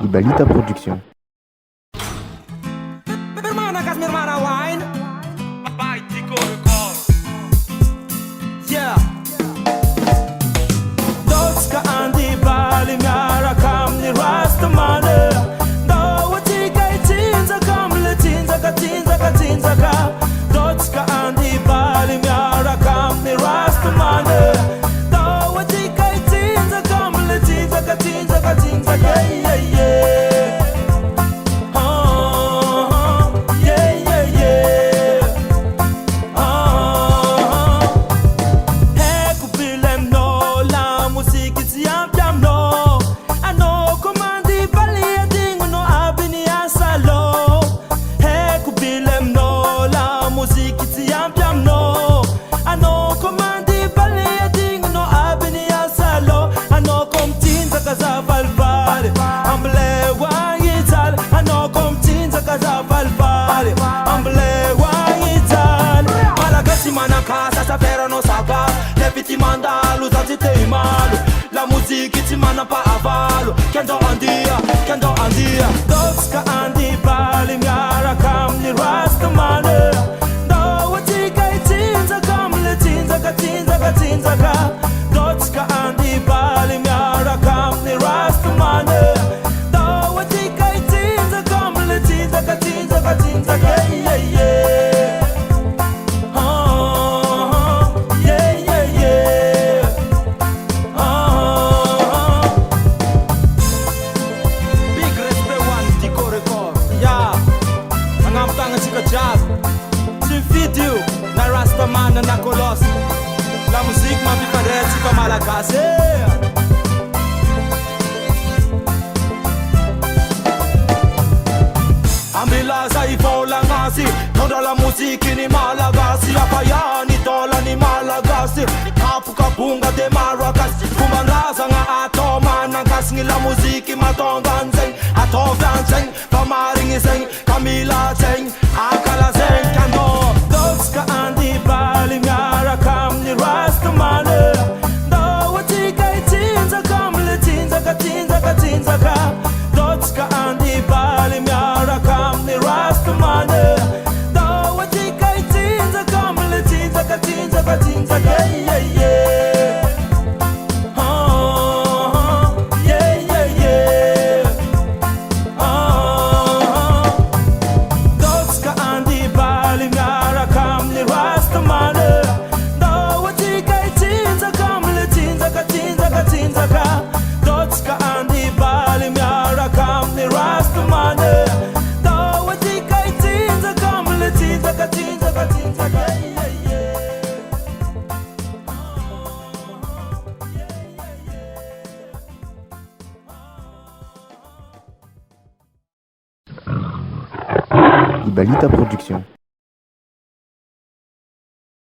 Ibalita Production. Yeah. Tous ka andi Baly miarakam ni Rastaman. Dawati kay tinzakam le tinzaka. Tous ka andi Baly miarakam ni Rastaman. Dawati kay tinzakam le tinzaka. Yeah, yeah. Sa pero no saga, devi ti mandalo, usati te malo. La musica ti manda pa avalo. Kendo andia. Tous ka andi Baly miarakam ni Rastaman. Dawati kay tinzakam le tinzaka. Tous ka andi Baly miarakam ni Rastaman. Dawati kay tinzakam le tinzaka. Yeah, yeah. Na Rastaman na Kolos. La musique m'a fait parece comme à la casse. Ambilaza i vola ngasi. Toda la musique ni malagasi. Apaya ni tola ni malagasi. Kapu kabunga de maracas. Kumandaza nga atoma nangkas ngi la musique matongan zeng. Atovan zeng. Pamaring zeng. Kamila zeng. Akala zeng kano. Tous ka andi Baly miarakam ni Rastaman. Dawati kay tinzakam le tinzaka. Tous ka andi Baly miarakam ni Rastaman. Dawati kay tinzakam le tinzaka. Yeah, yeah. Tous ka andi Baly miarakam ni Rastaman. Dawati kay tinzakam le tinzaka. Yeah, yeah. Ibalita Production.